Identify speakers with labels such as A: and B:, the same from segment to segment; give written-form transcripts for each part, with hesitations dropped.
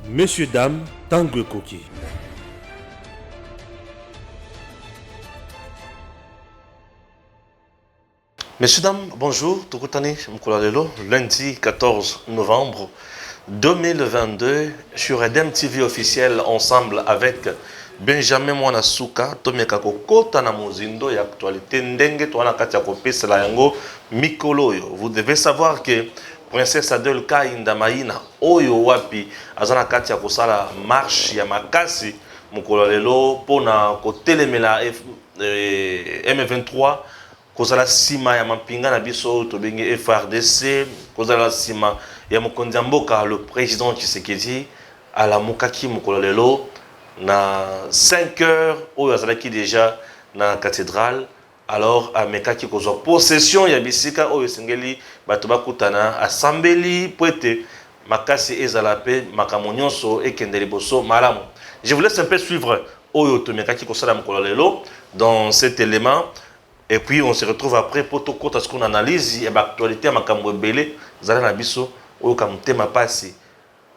A: Messieurs, dames, Tanguy Koki.
B: Messieurs, dames, bonjour. Tukutani Mkoulalelo, lundi 14 novembre 2022 sur Edem TV officiel ensemble avec Benjamin Mwanasuka, Tomeka Kokota na Mozindo et actualité ndenge toana katia kopesa la yango mikoloyo. Vous devez savoir que Princesse Adel Kainda Maina oyo wapi azana katia kosala marche ya makasi Mkoulalelo pona kotelemela M23 kozala sima ya mapinga na biso to benge FRDC kozala sima ya mokonzi mboka le président Tshisekedi ala mukaki Mkoulalelo na 5 heures oyo azalaki déjà na cathédrale. Alors amekaki kozwa possession ya bisika oyo sengeli bato bakutana asambeli poete makasi ezala pe makambo nyonso ekende liboso malamu. Je vous laisse un peu suivre oyo tomekaki kosala Mkoulalelo dans cet élément. Et puis on se retrouve après pour tout compte à ce qu'on analyse et l'actualité à makambo belé zala na biso oyo kamutema pasi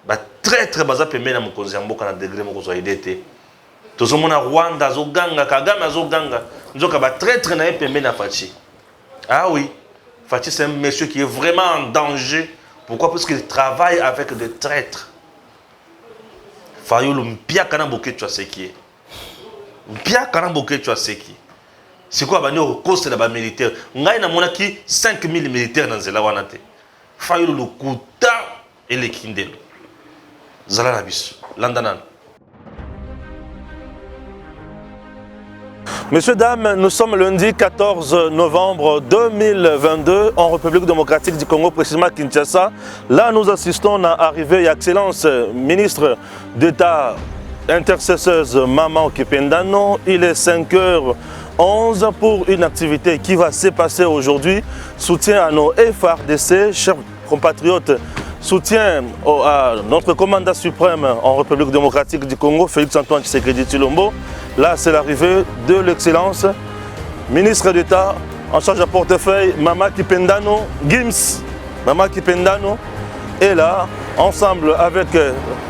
B: ba très baza pembe na mokonzi ya mboka na degré moko zo idete tozomona Rwanda azoganga Kagame azoganga nzoka ba traître na pembe na Fachi. Ah oui, Fachi c'est un monsieur qui est vraiment en danger. Pourquoi? Parce qu'il travaille avec des traîtres. Fayulu mpia kana boke tu aseki mpia kana boke tu aseki. C'est quoi bani au coste là bas militaire ngai na monaki 5000 militaires dans zela wana te Fayulu lukuta et les kindelo zala na biso landanan. Messieurs, dames, nous sommes lundi 14 novembre 2022 en République démocratique du Congo, précisément Kinshasa. Là, nous assistons à l'arrivée et Excellence ministre d'État intercesseuse Maman Kipendano. Il est 5h11 pour une activité qui va se passer aujourd'hui. Soutien à nos FRDC, chers compatriotes. Soutien à notre commandant suprême en République démocratique du Congo, Félix Antoine Tshisekedi Tshilombo. Là, c'est l'arrivée de l'excellence ministre d'État en charge de portefeuille, Maman Kipendano, Gims. Maman Kipendano est là, ensemble avec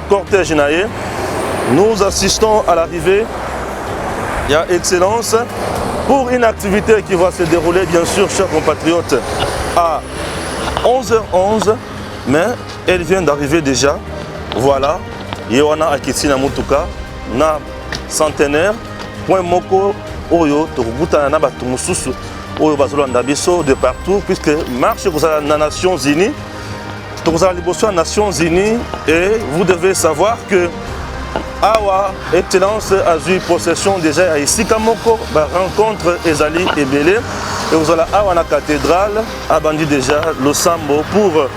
B: cortège Naye. Nous assistons à l'arrivée, il y a excellence, pour une activité qui va se dérouler, bien sûr, chers compatriotes, à 11h11. Mais elle vient d'arriver déjà. Voilà. Yewana Akiti na Mutuka, na centenaire. Point Moko, Oyo, Tokubuta na Batumususu, Oyo Bazolanda Biso de partout, puisque marche aux Nations Unies. Tokuza Liboso Nations Unies. Et vous devez savoir que Awa, Excellence a eu possession déjà à Isikamoko, rencontre Ezali et Belé. Et vous allez à la cathédrale, a bandi déjà le Sambo pour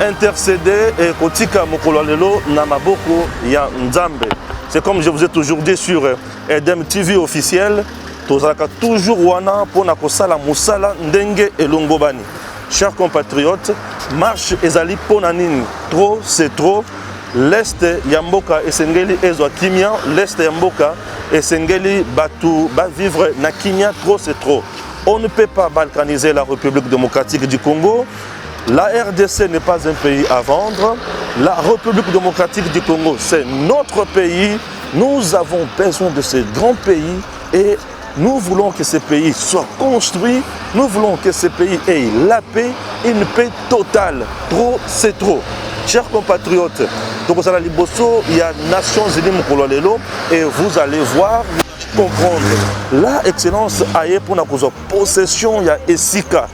B: intercéder et kotika Mkoulalelo na maboko ya Nzambe. C'est comme je vous ai toujours dit sur Edem TV officiel, tozalaka toujours wana pona kosala musala ndenge elongo bani. Chers compatriotes, marche ezali pona nini? Trop c'est trop. L'Est Yamboka et Sengeli ezwa kimia, l'Est Yamboka et Sengeli batu ba vivre na kimia, trop c'est trop. On ne peut pas balkaniser la République démocratique du Congo. La RDC n'est pas un pays à vendre. La République démocratique du Congo, c'est notre pays. Nous avons besoin de ce grand pays et nous voulons que ce pays soit construit. Nous voulons que ce pays ait la paix, une paix totale. Trop, c'est trop. Chers compatriotes, il y a Nations Unies Mkoulalelo et vous allez voir, comprendre. La excellence aille pour la possession, il y a Esika.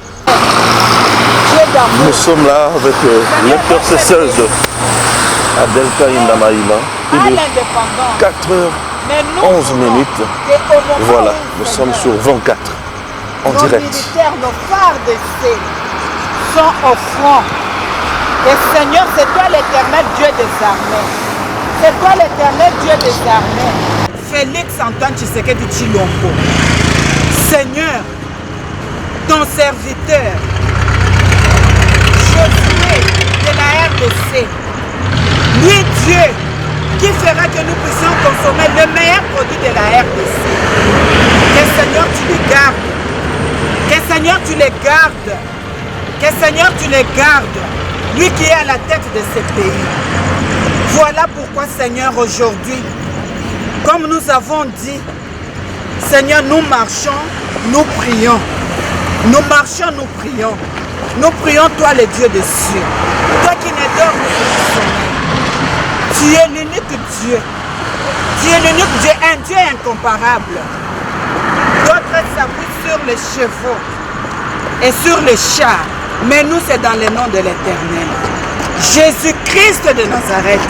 B: Nous sommes là avec l'intercesseuse Adel Kainda Maina. Il est 4h11. Voilà, nous sommes sur 24 en direct.
C: Nos militaires, nos FARDC sont au front. Et Seigneur, c'est toi l'éternel Dieu des armées. C'est toi l'éternel Dieu des armées. Félix Antoine Tshisekedi Tshilombo. Seigneur, ton serviteur, Josué de la RDC, lui Dieu, qui fera que nous puissions consommer le meilleur produit de la RDC. Que Seigneur tu les gardes. Que Seigneur tu les gardes. Que Seigneur tu les gardes. Lui qui est à la tête de ce pays. Voilà pourquoi, Seigneur, aujourd'hui, comme nous avons dit, Seigneur, nous marchons, nous prions. Nous marchons, nous prions. Nous prions, toi, le Dieu des cieux. Toi qui ne dors ni sommeil. Tu es l'unique Dieu. Tu es l'unique Dieu, un Dieu incomparable. D'autres s'appuient sur les chevaux et sur les chars. Mais nous, c'est dans le nom de l'Éternel. Jésus-Christ de Nazareth,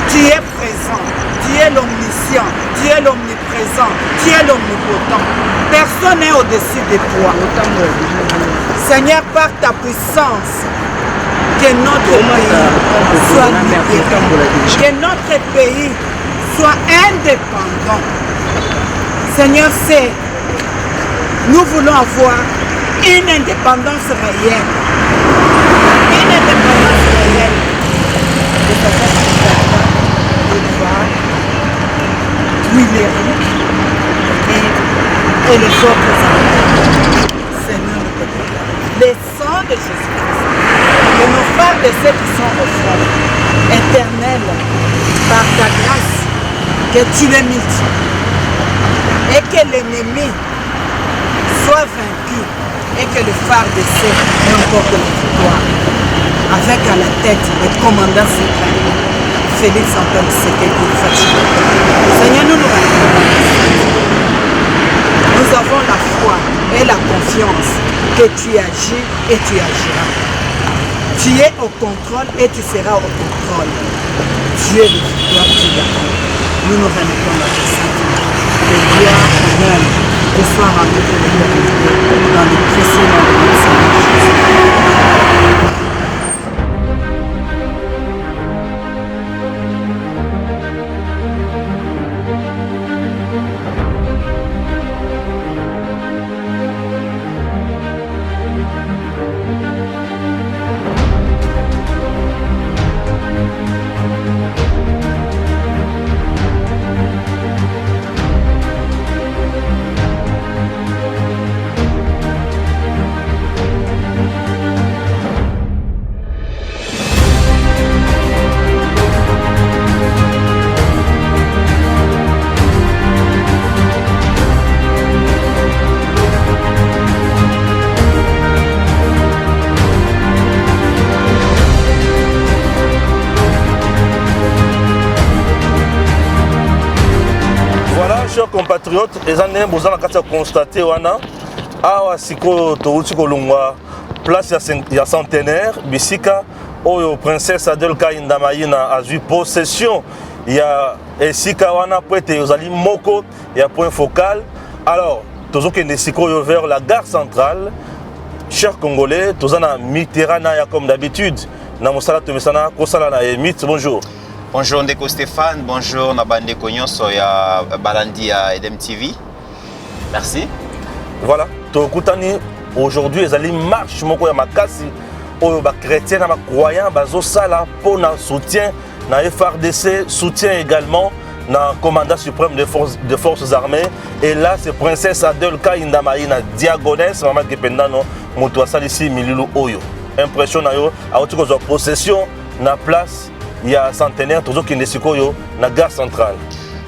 C: tu es présent. Tu es l'omniscient, tu es l'omniprésent, tu es l'omnipotent. Personne n'est au-dessus de toi. Seigneur, par ta puissance, que notre pays soit libéré, que notre pays soit indépendant. Seigneur, nous voulons avoir une indépendance réelle. Une indépendance réelle. Et les autres enfants. Seigneur, le sang de Jésus-Christ, de nos frères de ceux qui sont au front, éternel, par ta grâce, que tu les multiplies et que l'ennemi soit vaincu et que le phare de ceux remporte la victoire. Avec à la tête le commandant suprême, Félix Antoine Tshisekedi Tshilombo. Seigneur, nous nous rendons. Nous avons la foi et la confiance que tu agis et tu agiras. Tu es au contrôle et tu seras au contrôle. Dieu de victoire, tu l'amour. Nous nous remettons la puissance. Le gloire, l'honneur, que soit rendu de l'éternité dans le précieux nom de notre Seigneur Jésus.
B: Chers compatriotes, les années vous avez constaté wana awa siko touti kolungwa place ya centenaire bisika oyo princesse Adèle Kainda Maïna a eu possession ya esika wana poete ozali moko ya point focal. Alors tozo kende siko vers la gare centrale. Chers Congolais, tozana Mitterrand ya comme d'habitude na mosala tomesana kosala na Emit. Bonjour.
D: Bonjour Ndeko Stéphane, bonjour Nabande Konyonso ya Balandi à Edem TV. Merci.
B: Voilà, Tokutani aujourd'hui ezali marche moko ya makasi oyo ba chrétien na ba croyant bazo sala pour na soutien na FARDC, soutien également na commandant suprême des forces armées. Et là c'est princesse Adèle Kainda Maïna diagonesse maman Kependano moto asali si milulu oyo. Impression na yo a otu ko possession na place il y a centenaire toujours qui ne sikoyo na gare centrale.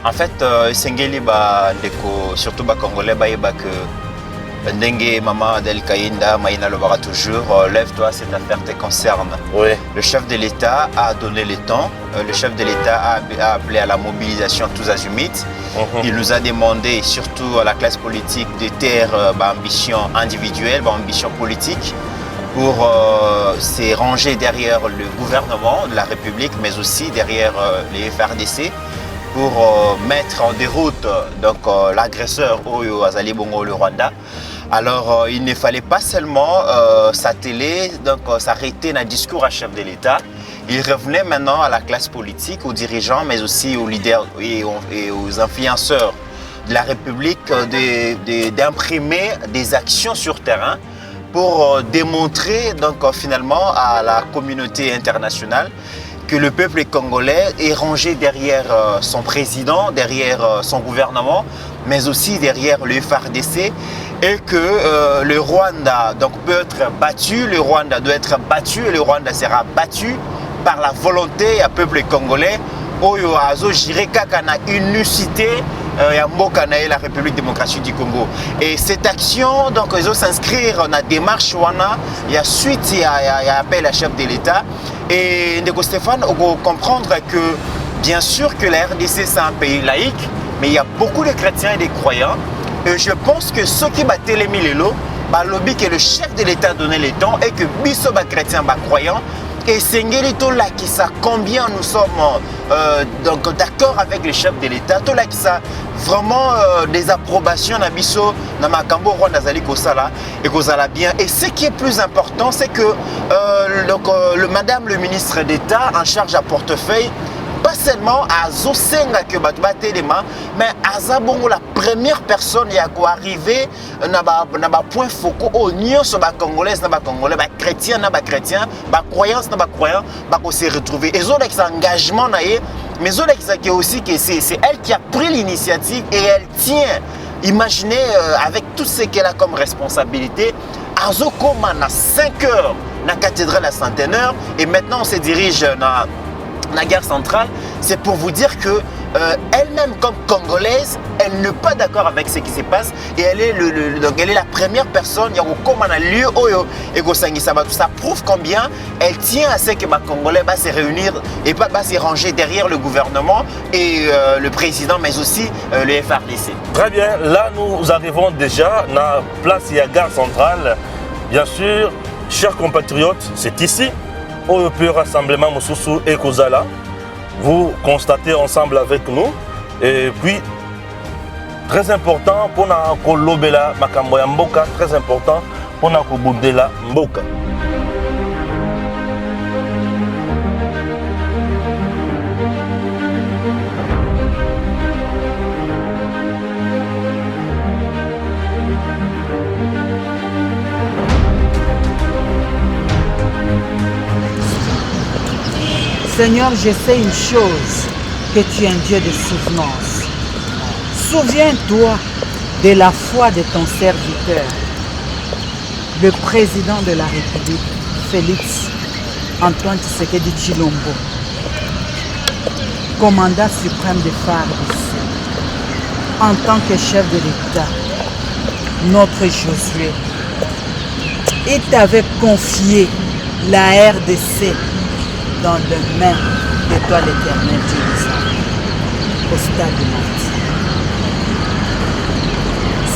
D: En fait, Sengeli ba ndeko surtout ba congolais ba yeba que ndenge maman Adèle Kainda Maïna le bara toujours lève-toi, cette affaire te concerne.
B: Oui.
D: Le chef de l'État a donné le temps, le chef de l'État a appelé à la mobilisation tous azimuts. Il nous a demandé surtout à la classe politique de taire ambition individuelle, ambition politique, pour se ranger derrière le gouvernement de la République, mais aussi derrière les FARDC, pour mettre en déroute l'agresseur Oyo Azali Bongo le Rwanda. Alors il ne fallait pas seulement s'atteler, s'arrêter dans le discours à chef de l'État. Il revenait maintenant à la classe politique, aux dirigeants, mais aussi aux leaders et aux influenceurs de la République d'imprimer des actions sur terrain pour démontrer finalement à la communauté internationale que le peuple congolais est rangé derrière son président, derrière son gouvernement, mais aussi derrière le FARDC, et que le Rwanda peut être battu, le Rwanda doit être battu et le Rwanda sera battu par la volonté du peuple congolais, oyo azo géré kaka na unicité ya mboka na la République démocratique du Congo. Et cette action donc ils s'inscrire dans la démarche wana ya suite ya appel à chef de l'État. Et Ndeko Stéphane, on peut comprendre que bien sûr que la RDC c'est un pays laïque, mais il y a beaucoup de chrétiens et de croyants. Et je pense que ceux qui battent les milélo, bah lobby que le chef de l'État donnait les temps et que biso ba chrétiens ba croyants. Et Sengelito là qui ça combien nous sommes donc d'accord avec le chef de l'État, tout là qui ça vraiment des approbations na biso na makambo Rwanda zali kosala et kozala bien. Et ce qui est plus important, c'est que madame le ministre d'État en charge à portefeuille, pas seulement à Zosenga que Batelema, mais à Zabongo la première personne qui a arrivé na ba point focaux au nion sur ba congolais na ba congolais, ba chrétien na ba chrétien, ba croyance na ba croyant, ba ko se retrouver. Et zo l'ex engagement na ye, mais zo l'ex qui aussi que c'est elle qui a pris l'initiative et elle tient. Imaginez avec tout ce qu'elle a comme responsabilité, Azo Koma na 5 heures na cathédrale à Centenaire et maintenant on se dirige na la gare centrale, c'est pour vous dire que elle-même comme congolaise, elle n'est pas d'accord avec ce qui se passe et elle est, donc elle est la première personne qui a lieu et ça prouve combien elle tient à ce que les Congolais va se réunir et pas se ranger derrière le gouvernement et le président, mais aussi le FRDC.
B: Très bien, là nous arrivons déjà à la place de la gare centrale. Bien sûr, chers compatriotes, c'est ici. Au plus rassemblement Moussousou et Kozala, vous constatez ensemble avec nous. Et puis, très important pour nous lobela makambo ya mboka, très important pour nous bundela mboka.
C: Seigneur, je sais une chose, que tu es un Dieu de souvenance. Souviens-toi de la foi de ton serviteur, le président de la République, Félix Antoine Tshisekedi Tshilombo, commandant suprême des FARDC, en tant que chef de l'État, notre Josué. Il t'avait confié la RDC dans les mains de toi l'Éternel Dieu des armées, au stade de martyr.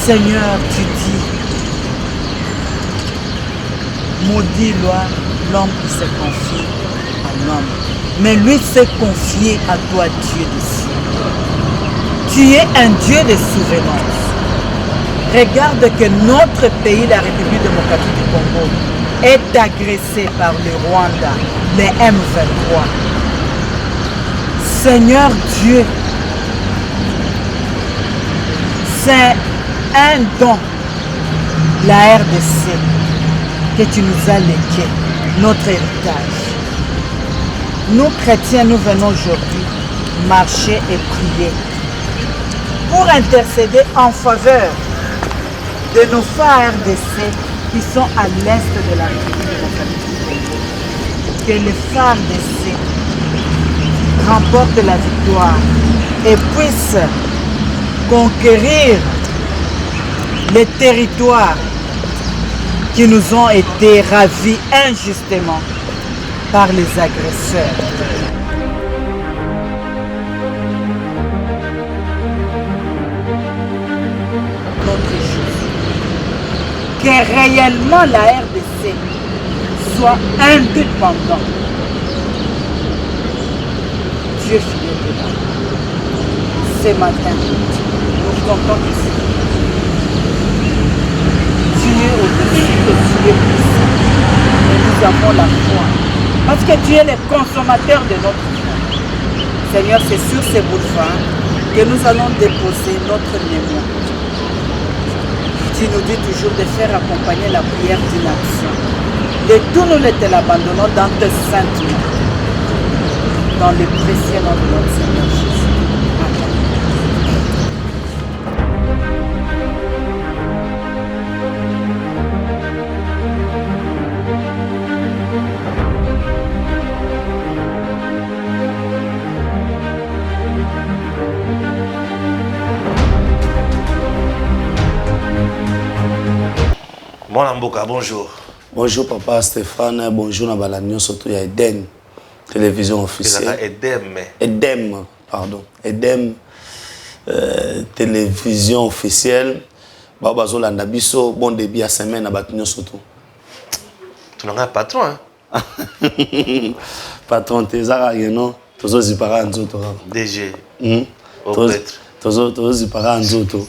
C: Seigneur, tu dis, maudit l'homme qui se confie à l'homme, mais lui s'est confié à toi, Dieu des cieux. Tu es un Dieu de souveraineté. Regarde que notre pays, la République démocratique du Congo, est agressé par le Rwanda, les M23. Seigneur Dieu, c'est un don, la RDC, que tu nous as légué, notre héritage. Nous, chrétiens, nous venons aujourd'hui marcher et prier pour intercéder en faveur de nos frères RDC qui sont à l'est de la République démocratique du Congo. Que les FARDC remportent la victoire et puissent conquérir les territoires qui nous ont été ravis injustement par les agresseurs. Que réellement la RDC soit indépendante. Dieu fidèle de là. Ce matin, nous comptons ici. Tu es au-dessus et tu es puissant. Et nous avons la foi. Parce que tu es le consommateur de notre foi. Seigneur, c'est sur ces boulevards que nous allons déposer notre mémoire. Tu nous dis toujours de faire accompagner la prière d'une action. De tout nous te l'abandonnons dans tes saintes mains. Dans le précieux nom de notre Seigneur Jésus. Amen.
B: Mon Amboka, bonjour.
E: Bonjour papa Stéphane, bonjour Nabalanio, surtout il y a Eden, télévision officielle. Edem, pardon. Edem, télévision officielle. Baba Zolanda Biso, bon début à semaine à Batinio surtout.
B: Tu n'as pas de patron, hein?
E: Patron, t'es à non? Tous les parents en zoto.
B: DG.
E: Tous les parents en zoto.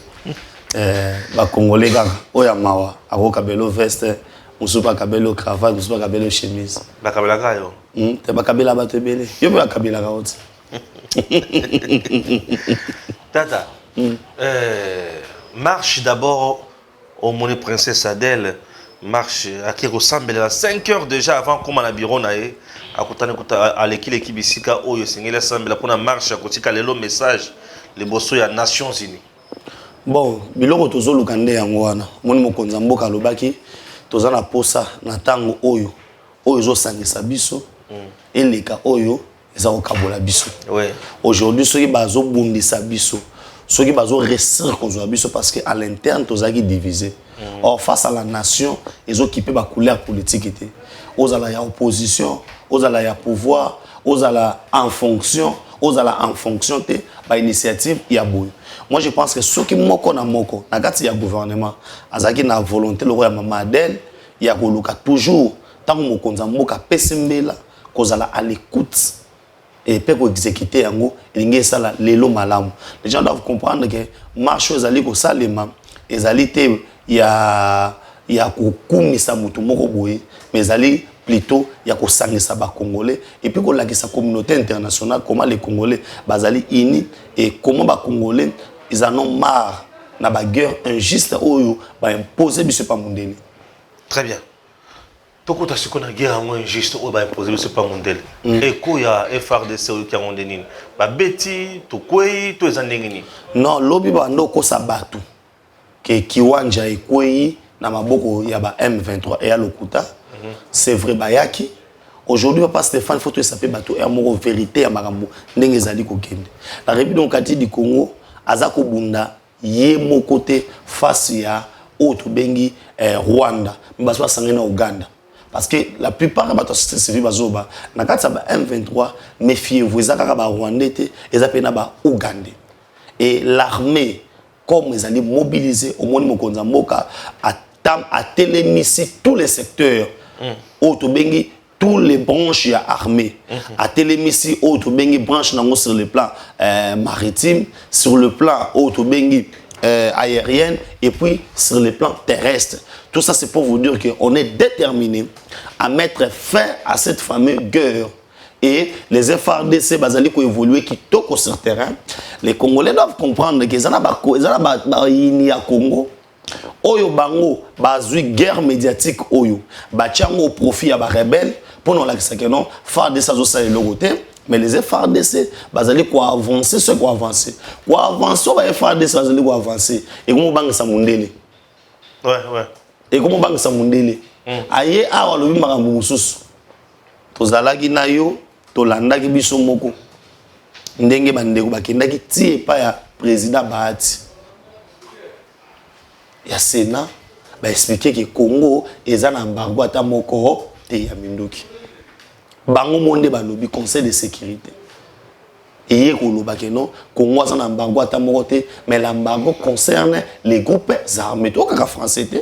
E: Ba Congolais gars, oya mawa, ako kabelo veste, musupa kabelo cravate, musupa kabelo chemise.
B: Ba kabela kayo.
E: Te ba kabela ba tebele. Yo ba kabela ka oti.
B: Tata. Marche d'abord au Moné Princesse Adèle. Marche à qui ressemble à 5 heures déjà avant comme à la bureau nae. À côté à l'équipe bisika oyo singela semble pour la marche à côté le message les bosso ya Nations Unies.
E: Bon, biloko tozolu kande yango wana. Moni mokonza mboka lobaki tozana posa na tango oyo. Oyo zo sangisa biso. Eleka oyo eza okabola biso.
B: Ouais.
E: Aujourd'hui ceux qui bazo bundisa biso. Ceux qui bazo restreindre kozwa biso parce que à l'interne tozaki divisé. Or face à la nation, ils ont occupé la couleur politique était. Aux ala ya opposition, aux ala ya pouvoir, aux ala en fonction te ba initiative ya boy. Moi je pense que ceux qui moko na kati ya gouvernement, azaki na volonté le roi Maman Adèle, ya koluka toujours tant que mokonza mboka pesembela kozala à l'écoute et peut exécuter yango lingi sala lelo malamu. Les gens doivent comprendre que marche ezali ko salema ezali te ya kokumisa mutu moko boye mais ezali plutôt ya kosangisa ba Congolais et puis ko lakisa communauté internationale comment les Congolais bazali unis et comment ba Congolais ils en ont marre na ba guerre injuste oyo ba imposer biso pa mondele.
B: Très bien. Toko ta siko na guerre injuste oyo ba imposer biso pa mondele. Et ko ya FRDC oyo ki ngonde nini? Ba beti to kwei to ezandenge nini?
E: Non, lobi ba ndoko sa batu. Que kiwanja ekwei na maboko ya ba M23 et à lokuta c'est vrai bayaki aujourd'hui papa Stéphane faut tout saper bateau et moko vérité ya makambo ndenge ezali ko kende la République démocratique du Congo azako bunda ye moko te face ya autre bengi Rwanda mbaso sangena Uganda parce que la plupart de la société civile bazoba na kati ba M23 méfiez-vous ezaka ba Rwandais te ezapena ba Ugandais et l'armée comme ils allaient mobiliser au monde mokonza mboka à télémissi tous les secteurs auto bengi tous les branches ya armée à télémissi auto bengi branche nango sur le plan maritime sur le plan auto bengi aérienne et puis sur le plan terrestre. Tout ça c'est pour vous dire que on est déterminé à mettre fin à cette fameuse guerre. Et les FRDC bazali ko évoluer qui toko sur terrain. Les Congolais doivent comprendre que zana ba ini ya Congo oyo bango bazui guerre médiatique oyo ba tiango au profit ya ba rebelle pour non la que non FRDC zo sa le côté mais les FRDC bazali ko avancer ce ko avancer ba FRDC bazali ko avancer et comment bang sa mondele
B: ouais
E: et comment bang sa mondele aye awa lobi makambo mususu tozalaki na yo tolandaki biso moko ndenge bandeko bakendaki tie pa ya président Bahati ya Sénat ba expliquer que Congo eza na embargo ata moko te ya minduki bango monde balobi conseil de sécurité et koloba que non Congo eza na embargo ata moko te mais l'embargo concerne les groupes armés to kaka français te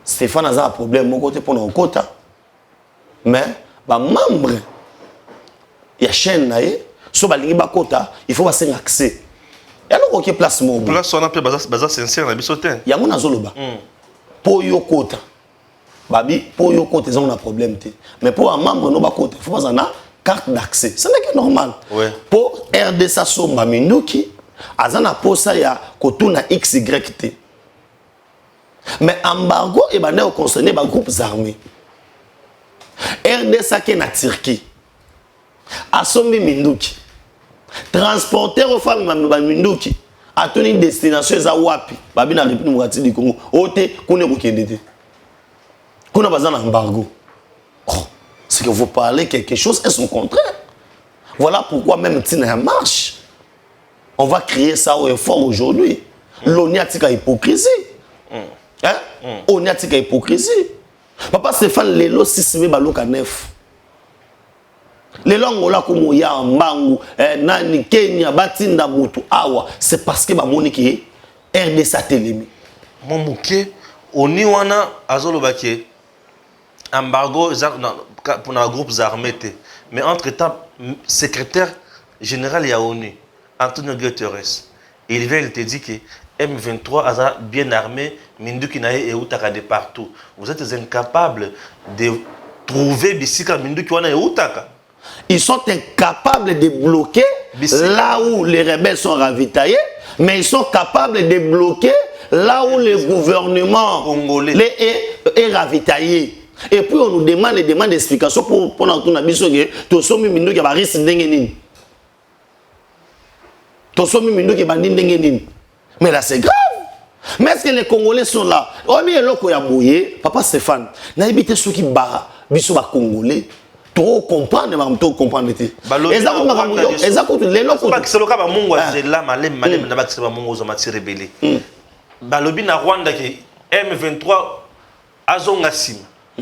E: Stéphane a un problème moko te pour nos quota mais ba membre ya chaîne nae so balingi ba quota il faut passer accès ya loko ki place mo
B: place on appelle baza sincère na bisote
E: yango nazoloba po yo quota babi po yo quota ils ont un problème te mais pour un membre no ba quota il faut passer na carte d'accès c'est n'est que normal pour RDC somba minuki azana posa ya kotuna XYT mais embargo et bande au concerné ba groupes armés RDC qui est na Turquie asombi minduki transporteur aux femmes minduki a tenu destination za wapi babi na République démocratique du Congo ote kone ko kendete kuna bazana embargo c'est que vous parlez quelque chose et son contraire voilà pourquoi même Tina marche on va créer ça au effort aujourd'hui l'ONU a tika hypocrisie hein On y a tika hypocrisie. Papa Stéphane lelo 6 baloka 9. Lelo ngola ko ya mbangu nani Kenya batinda mutu awa c'est parce que ba moniki RD satelemi.
B: Mon mouké oni wana azolo baké embargo pour les groupes armés mais entre-temps secrétaire général ya ONU Antonio Guterres il vient il te dit que M23 a bien armé Minduki nae et Outaka de partout. Vous êtes incapables de trouver Bissika Minduki wana et Outaka.
E: Ils sont incapables de bloquer là où les rebelles sont ravitaillés, mais ils sont capables de bloquer là où le gouvernement congolais est ravitaillé. Et puis on nous demande d'explications pour nous dire que tout ça Minduki va risque d'engenini. Tout ça Minduki va d'engenini. Mais là c'est grave. Mais est-ce que les Congolais sont là? Oh mais loko ya boye, papa Stéphane, na habité ceux qui ba biso ba Congolais. Trop comprendre, mais trop comprendre té. Exactement les locaux.
B: Parce que c'est le cas ba mungu azela malem na ba kiseba mungu zo mati rebelle. Balobi na Rwanda que M23 azonga sima.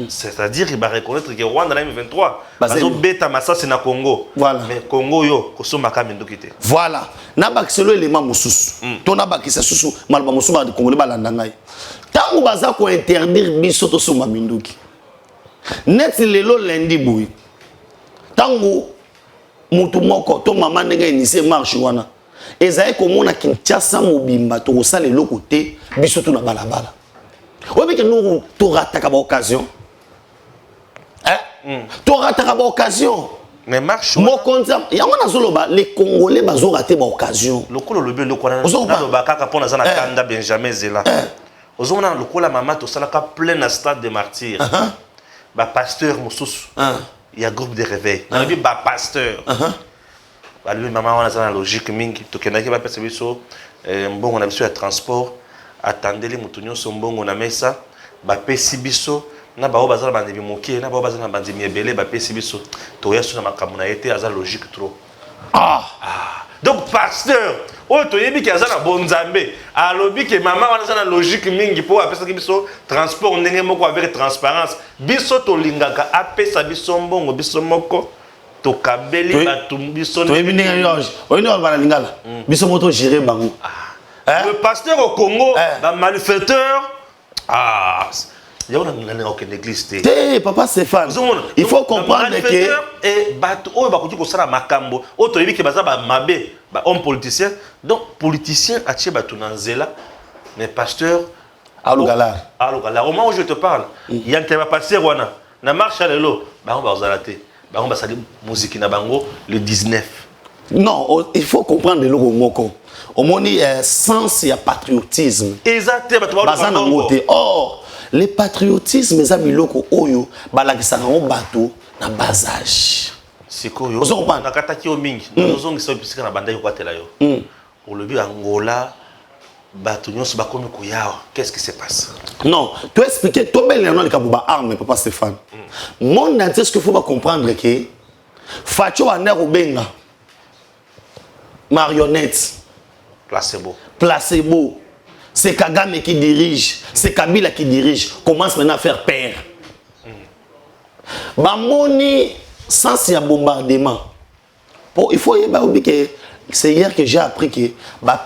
B: C'est-à-dire qu'il va reconnaître que Rwanda na M23 bazo beta masasi na Congo.
E: Voilà.
B: Mais Congo yo kosoma ka Minduki.
E: Voilà. Na ba kiselo élément mususu. To na ba kiselo susu malba mususu ba Congolais balanda ngai. Tango baza ko interdire biso to soma Minduki. Net lelo lundi boy. Tango mutu moko to mama ndenge initié marche wana. Ezaye komona Kinshasa mobimba to kosala eloko te biso to na balabala. Obi ke nous to rataka ba occasion. To rataka ba occasion.
B: Mais marche
E: mo konza yango nazoloba les Congolais bazo rater ba occasion.
B: Lokolo lobe lokona na lobaka pona za na kanda Benjamin Zela. Ozomona lokola mama to salaka plein na stade de martyrs. Ba pasteur mususu. Il y a groupe de réveil. On a vu ba pasteur. Ba lui maman on a ça logique mingi to kenaki ba pesa biso mbongo na biso ya transport attendez mutunyo so mbongo na mesa ba pesi biso na ba bazala bandebi mokie na ba bazala bandimi ebele ba pesi biso to yaso na makamuna été aza logique trop. Donc pasteur to yebi ki aza na bonzambe alobi ke maman wana za na logique mingi po apesa biso transport ndenge moko avec transparence biso to lingaka apesa biso mbongo biso moko to kabeli batu biso
E: to yebi ndenge yoje oyini wa bana lingala biso moto gérer bango.
B: Le pasteur au Congo ba malfaiteur il y a une aucune église.
E: Papa Stéphane, il faut comprendre que
B: et bato o ba ko sala makambo o to yebi ke baza ba mabe ba homme politicien donc politicien a tie bato na nzela mais pasteur
E: Alugala
B: au moment où je te parle il y a un pasteur wana na marche lelo ba on ba zalate ba on ba sali musique na bango le 19.
E: Non, il faut comprendre le logo moko. Au moni sens il y a patriotisme.
B: Exactement.
E: Or les patriotismes les amis loko oyo balakisa ngo bato na basage.
B: Sikoyo. Na kataki o mingi. Nozongi so pisika na banda yo kwatela yo. Pour le but Angola bato nyonso bakomi koyawa. Qu'est-ce qui se passe?
E: Non, tu expliquer to belle non le kabuba arme papa Stéphane. Monde entier ce qu'il faut pas comprendre que Facho Aner Obenga marionnette placebo. C'est Kagame qui dirige, c'est Kabila qui dirige. Commence maintenant à faire peur. Bamoni, sans y a bombardement. Bon, il faut oublier que c'est hier que j'ai appris que les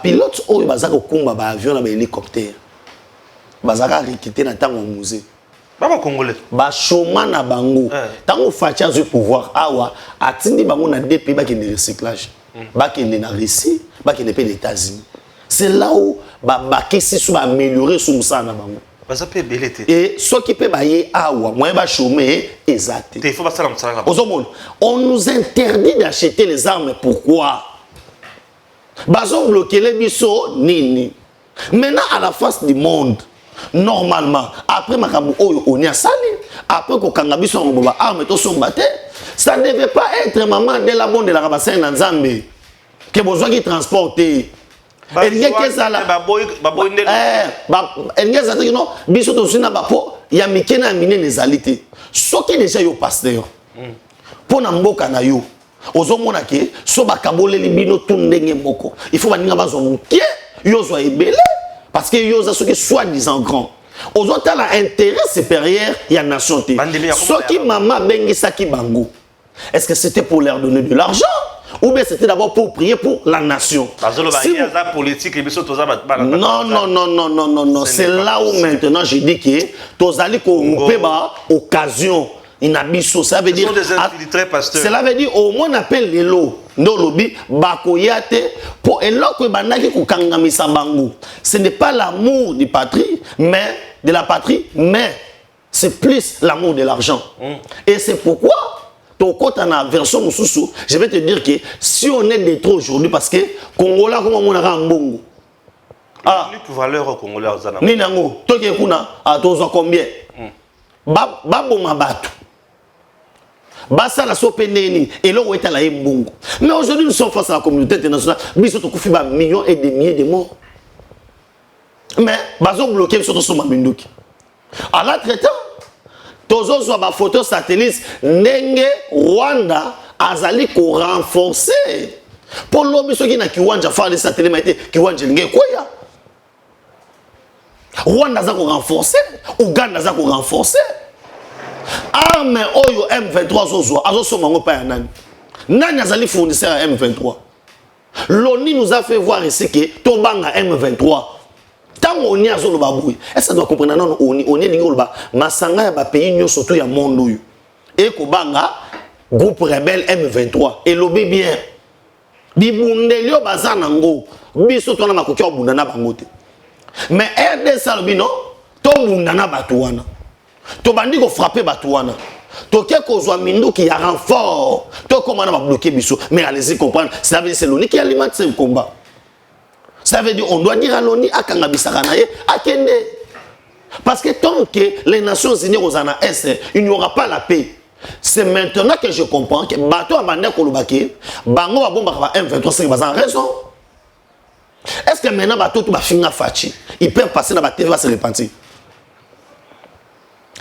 E: pilotes ont eu un avion et un hélicoptère. Ils ont recruté dans le musée.
B: Baba Congolais.
E: Ba chômage na bango. Tango Facha a pouvoir awa atindi bango na deux pays qui de recyclage. Ba qui est na Russie, ba qui est pays des États-Unis. C'est là où ba qui si améliorer sous ça na bango.
B: Ba ça peut belete.
E: Et ce qui peut bailler awa, moi ba chômer exact.
B: Il faut pas ça là.
E: On nous interdit d'acheter les armes, pourquoi? Bazo bloquer les biso nini. Maintenant à la face du monde. Normalement, après Makambu on y a sali, après qu'on kangabiso on boba arme to sombate, ça ne devait pas être maman de la bonne de la rabassin dans Zambie que besoin qui transporter. Elle y a que ça là. Elle y a ça que non, biso to sina bapo, ya mikena mine les alités. Ce qui déjà yo pasteur. Pour na mboka na yo. Ozomona ke so bakabole libino tundenge moko. Il faut baninga bazo mukie, yo zo ebele. Parce que yo a ce qui soi-disant grand. Aux autres, l'intérêt supérieur, il y a nation. Ceux qui maman bengi saki bango, est-ce que c'était pour leur donner de l'argent ou bien c'était d'abord pour prier pour la nation? Non. C'est là où maintenant je dis que Tozali Kouroupe occasion. Ça veut dire cela veut dire au moins on appelle les lots no lobby bakoyate pour eloko bandaki kokangamisa bango. Ce n'est pas l'amour du patrie mais de la patrie mais c'est plus l'amour de l'argent. Et c'est pourquoi quand on a version mususu, je vais te dire que si on est des trop aujourd'hui parce que Congolais comme on a mbongo. Ah,
B: plus valeur au Congolais ozana.
E: Ni nango, toke kuna a tozo combien? Babo mabatu. Basa la sopeneni et là où est la mbongo. Mais aujourd'hui nous sommes face à la communauté internationale, biso to kufi ba millions et des milliers de morts. Mais bazo bloqué surtout sur Maminduki. À la traitant tozo zo ba photo satellite ndenge Rwanda azali ko renforcer. Pour l'homme qui na kiwanja faire des satellites maité kiwanja ngé koya. Rwanda za ko renforcer, Uganda za ko renforcer. Arme oyo M23 zozwa azosoma ngo pa ya nani. Nani azali fournisseur à M23. L'ONU nous a fait voir ici que tobanga M23. Tant on y a zolo babouy. Est-ce que doit comprendre non on est lingo ba masanga ya ba pays nyo surtout ya monde oyo. Et ko banga groupe rebelle M23 et lobby bien. Bibundelio bazana ngo biso tona makoki obunda na bango te. Mais RDC albino to bunda na batuwana. To bandi ko frapper batuwana. To ke ko zwa minduki ya renfort. To comment on va bloquer biso. Mais allez-y comprendre, ça veut dire c'est l'ONU qui alimente ce combat. Ça veut dire on doit dire à l'ONU akanga bisaka na ye akende. Parce que tant que les Nations Unies aux Ana Est, il n'y aura pas la paix. C'est maintenant que je comprends que bateau a bandé kolobaki, bango ba bomba ba M23 c'est bazan raison. Est-ce que maintenant bateau tout ba finga fachi, il peut passer dans ba TV va se repentir.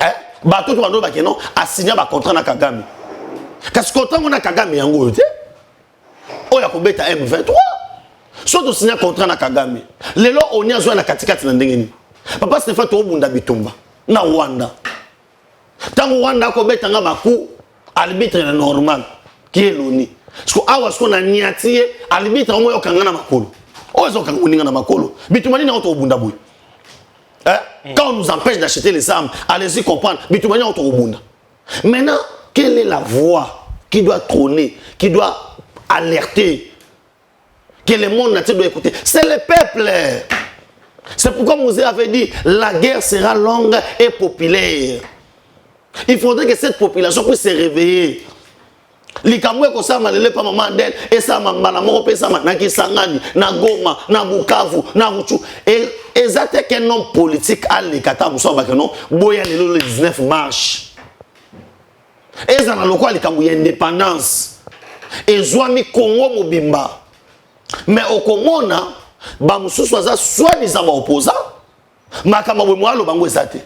E: Hein? Bateau tout bando ba non a signé ba contrat na Kagame. Parce que contrat on a Kagame yango yote. O ya ko beta M23. Surtout signé contrat na Kagame. Lelo on a zo na katikati na ndengeni. Papa Stéphane to bunda bitumba na Rwanda. Tant Rwanda ko betanga baku arbitre normal qui est l'ONU. Parce que awa ce qu'on a niatie arbitre on yo kangana makolo. O zo kanguninga na makolo. Bitumani na auto bunda boy. Quand on nous empêche d'acheter les armes, allez-y comprendre. Bitumani auto bunda. Maintenant, quelle est la voix qui doit trôner, qui doit alerter que le monde entier doit écouter? C'est le peuple. C'est pourquoi Mouzé avait dit la guerre sera longue et populaire. Il faudrait que cette population puisse se réveiller. Les Kamoué ko sa malele pa maman d'elle et ça mambala moko pe sa na Kisangani, na Goma, na Bukavu, na Ruchu et exactement qu'un homme politique a les kata muso ba que non boya le 19 mars. Et ça na lokwa les Kamoué indépendance. Et Zwami Congo mobimba. Mais au Komona ba mususu za soi-disant ba opposant makama bwe mwalo bango ezate.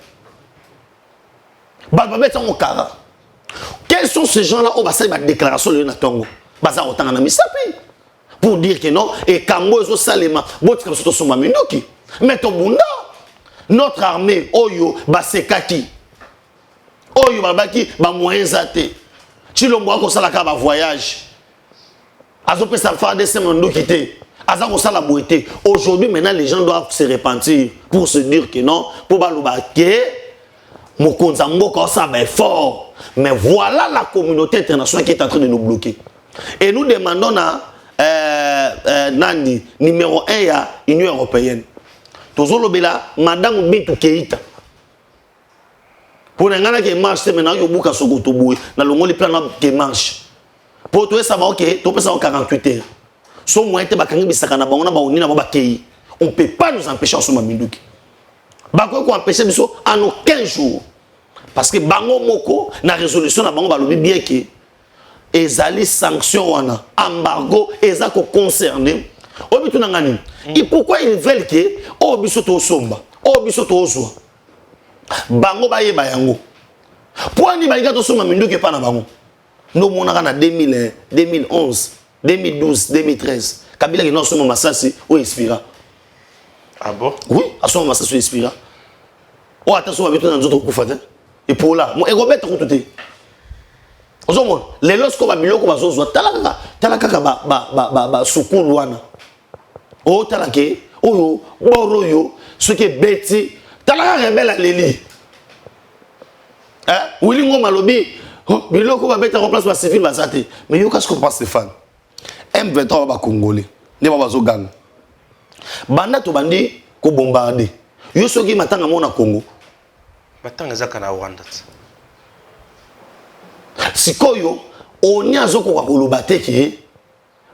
E: Quels sont ces gens-là au bassin de la déclaration de Natongo? Baza otanga na misapi pour dire que non et Kambo ezo salema botika soto soma mindoki. Mais tobunda notre armée oyo basekaki oyo babaki ba moyens zate. Chilombo ko sala ka ba voyage. Azo pesa faire des semaines ndokité. Aza ko sala boité. Aujourd'hui maintenant les gens doivent se repentir pour se dire que non pour baloba ke Mokonza Mboka ça est fort. Mais voilà la communauté internationale qui est en train de nous bloquer. Et nous demandons à Nandi, numéro 1 à l'Union Européenne. Tozolobela, Madame Bintou Keïta. Pour les gens qui marchent, c'est maintenant que Bouka Sogotoboué, dans le monde, les plans qui marchent. Pour toi, ça va ok, tu peux ça en 48 heures. Son moyen de bakangi bisakana bango na baoni na bakei. On peut pas nous empêcher en ce moment. Bako ko empêcher biso en aucun jour. Parce que bango moko na résolution na bango balobi bien que ezali sanction wana embargo ezako concerné obitu na ngani. Et pourquoi ils veulent que obiso to somba, obiso to ozwa. Bango ba yeba yango. Pour ni balinga to somba minduke pa na bango. No monaka na 2011, 2012, 2013. Kabila ki no somba masasi o expira.
B: Ah bon?
E: Oui, à ce moment ça se expira. Oh, attention, avec tout dans d'autres coups, et pour là, moi, et Robert, tout est. Les lorsqu'on va biloko va zozo, talaka ba sukulu wana. Oh, talake, oh yo, boro yo, ce qui est bêti, talaka rebelle à l'élite. Hein? Willy Ngoma lobi, biloko va mettre en place la civile va zate. Mais yo, qu'est-ce qu'on pense, Stéphane? M23 va congolais, ne va zo gang. Banda to bandi ko bombarder. Yo soki matanga mona Congo.
B: Matanga zaka na Rwanda.
E: Sikoyo oni azoko kwa koloba te ke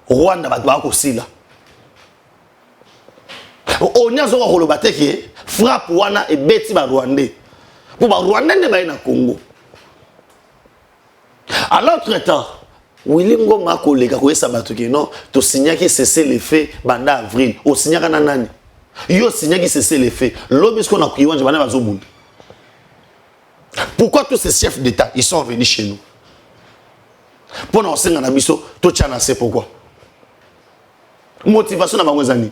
E: Rwanda bato ba ko sila. Oni azoko kwa koloba te ke frappe wana e beti ba Rwandais. Pour ba Rwandais ne ba na Congo. À l'autre temps, Willy Ngoma kolega ko esa bato ke non, to signa ki cesser les faits banda avril. O signa kana nani? Yo signa ki cesser les faits. Lobi ce qu'on a kuiwanja bana bazo bunda. Pourquoi tous ces chefs d'État ils sont venus chez nous? Pour nous enseigner na biso to tchana c'est pourquoi. Motivation na bangozani.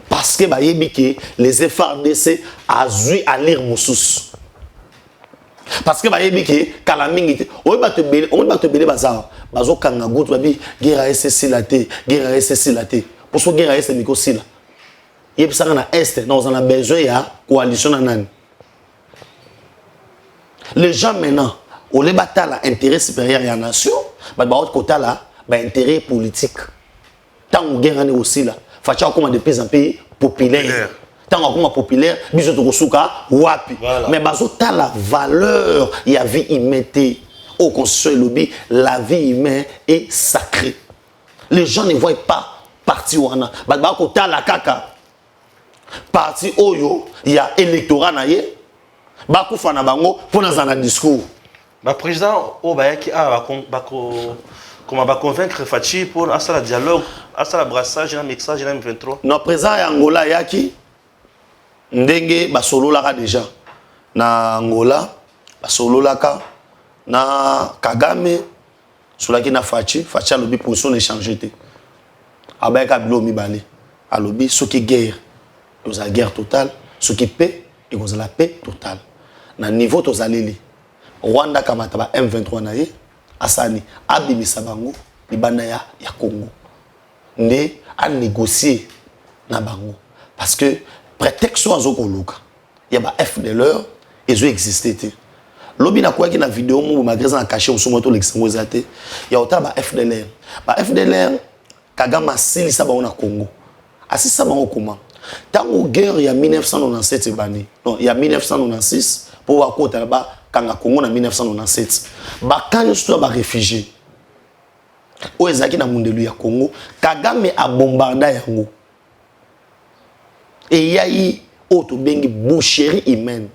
E: Parce que ba yebiki les FARDC azui à lire moussous. Parce que ba yebiki kala mingi o ba te belé bazar bazo kanga gout babi guerre SSC la té guerre SSC la té pour so guerre SSC miko sila. Yebisa na est dans on a besoin ya coalition na nani. Les gens maintenant au lieu battre l'intérêt supérieur de la nation, bah autre côté là, bah intérêt politique. Tant que guerre est aussi là, faut comme de plus en plus populaire. Tant que populaire, biso to kosuka wapi. Mais bah autre la valeur, il y a vie humaine. Au conseil lobby, la vie humaine est sacrée. Les gens ne voient pas parti wana. Bah côté la kaka. Parti oyo, il y a électorat na ye. Bah kufa na bango pour dans un discours.
B: Le président Obayaki va convaincre Fachi pour un dialogue, un brassage, un mixage, un M23.
E: Non, président Angola Yaki, ndenge basolo laka déjà. Na Angola, basolo laka, na Kagame, solaki na Fachi, Fachi a lobby position échangée. Abayaka bilo mibale, a lobby ce qui guerre, ils ont la guerre totale, ce qui paix, ils ont la paix totale. Na niveau tozaleli. Rwanda kamata ba M23 na ye asani abimisa bango libanda ya Congo nde a négocier na bango parce que prétexte azoko luka ya ba FDLR ezo exister te lobi na kwa ki na vidéo mo magasin na caché usomo to l'exemple zate ya ota ba FDLR Kagame silisa bango na Congo asisa bango comment tango guerre ya 1997 bani non ya 1996 pour akota là-bas Kanga Congo en 1997. Bakani soit ba réfugié. O ezaki na mundelu ya Congo, Kagame a bombardé yango. Et yayi auto bengi boucherie humaine.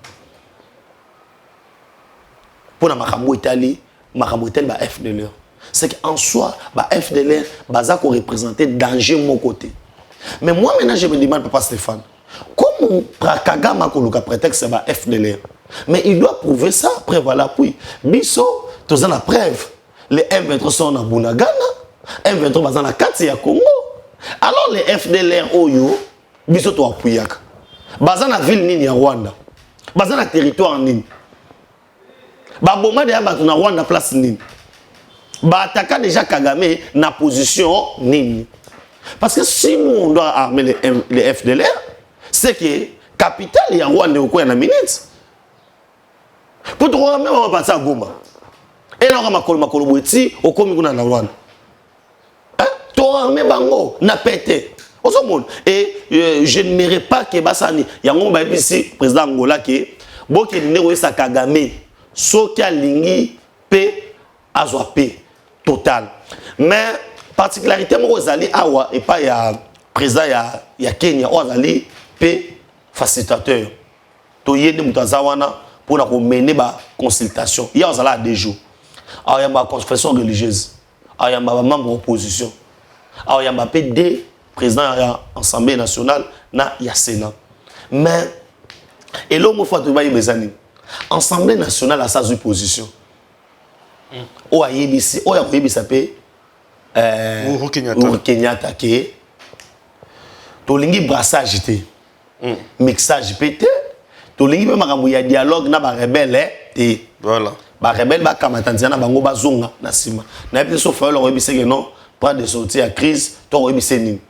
E: Pour na makambo Italie, makambo Italie ba FDLR. C'est qu'en soi, ba FDLR baza ko représenter danger mon côté. Mais moi maintenant je me demande papa Stéphane, comment Kagame a coloqué prétexte ba FDLR? Mais il doit prouver ça. Après, voilà, puis, Bisso, tous en la preuve. Les M23 sont en Bunagana, M23 sont dans la Kati ya Congo. Alors, les FDLR, Oyo, Bisso, to Apuyaka. Bazan la ville nini ya Rwanda. Bazan la territoire nini. Baboma de Abatu na Rwanda place nini. Ba ataka déjà Kagame na position nini. Parce que si nous, on doit armer les FDLR, c'est que capitale ya Rwanda au coin de la minute. Pour te ramener, on va passer à Goma. Et là, on va makolo boueti au Komiguna na Rwanda. Hein? Torame bango na pété. Et je ne m'irai pas que Bassani, yango ba ici président Angola que boki négocie sa Kagame, soki alingi pe azwa pe total. Mais particularité mo ozali awa et pas ya président ya Kenya ozali pe facilitateur. To yede mutazawana pour la mener la consultation. Il y a des jours. Il y a une confession religieuse. Il y a un membre d'opposition. Il y a des présidents de l'Assemblée nationale. Il y a Sénat. Mais, et là, il faut que l'Assemblée nationale a sa position. Il y a Uhuru Kenyatta. Il y a brassage, mixage pété. tolingi pe makambo ya dialogue na ba rebelle te
B: Voilà.
E: ba rebelle ba kamatanzia na bango bazonga na sima na puis sauf alors ebise que non pas de sortir à crise to ebise nini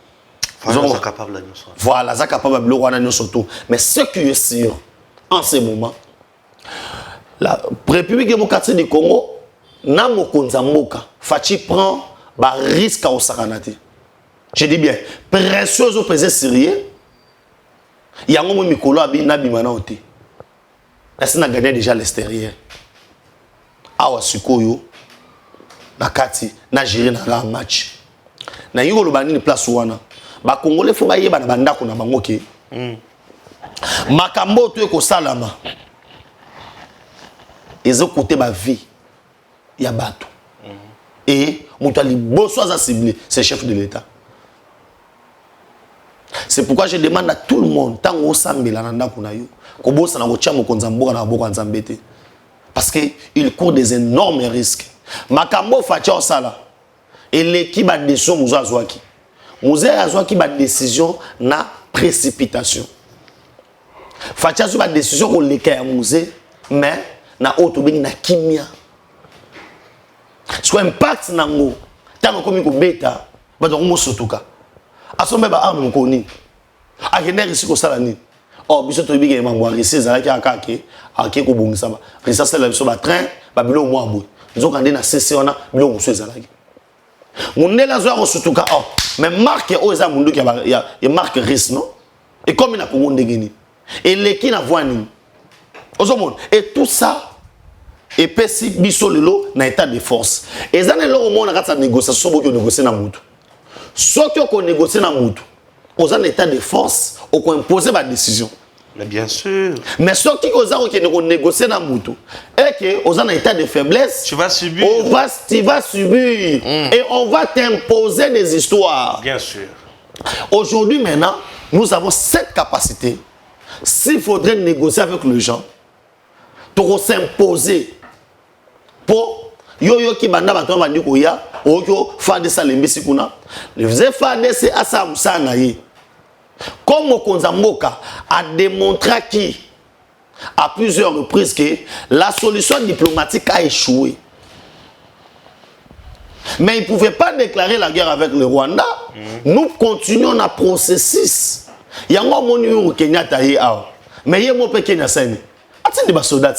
A: Voilà, capable de
E: voilà ça capable de wana nyonso tout mais ce qui est sûr en ce moment la République démocratique du Congo na mokonza mboka Fachi prend ba risque au sakanati je dis bien précieuse au président syrien il y a un moment mikolo abi na bimana ote est-ce na gagné déjà l'extérieur awa sikoyo na kati na gérer na match na yiko lobani ni place wana ba congolais faut ba yeba na bandako na bango ke makambo to ko salama ezo côté ba vie ya bato et mutali bosso a ciblé c'est chef de l'état. C'est pourquoi je demande à tout le monde tant au sambela nanda kuna yo ko bossa na ko tia mokonza mboka na boko nzambete parce que il court des énormes risques makambo fatia osala et l'équipe a décision muzo azwaki muzo azwaki ba décision na précipitation fatia zo ba décision ko leka ya muzo mais na auto bingi na kimia soit impact nango tant komi ko beta ba donc mo sotuka asombe ba arme ko ni akende risque ko sala ni oh biso to bige mambo risque zalaki akake ake ko bongisa ba risque sala biso ba train ba bilo mo abo nzoka ndé na cc ona bilo muso ezalaki mundela zo ko sotuka oh mais marque o eza mundu ya marque risque non et comme na Congo ndengeni et leki na voini ozomon et tout ça et pesi biso lelo na état de force ezane lo mo na kata négociation bo ko négocier na mutu soki ko négocier na mutu aux en état de force au imposer ma décision.
A: Mais bien sûr.
E: Mais soki oza ko négocier na mutu et que aux en état de faiblesse
A: tu vas subir.
E: Tu vas subir et on va t'imposer des histoires.
A: Bien sûr.
E: Aujourd'hui maintenant, nous avons cette capacité. S'il faudrait négocier avec les gens, pour s'imposer pour yo ki banda bato bandi ko ya oko fade salembisi kuna le faisait fade c'est asa musana yi comme mokonza mboka a démontré qui à plusieurs reprises que la solution diplomatique a échoué mais il pouvait pas déclarer la guerre avec le Rwanda. Nous continuons dans processus yango moni yo Kenyatta yi awa mais ye mo pe Kenya sene atindi ba soldats.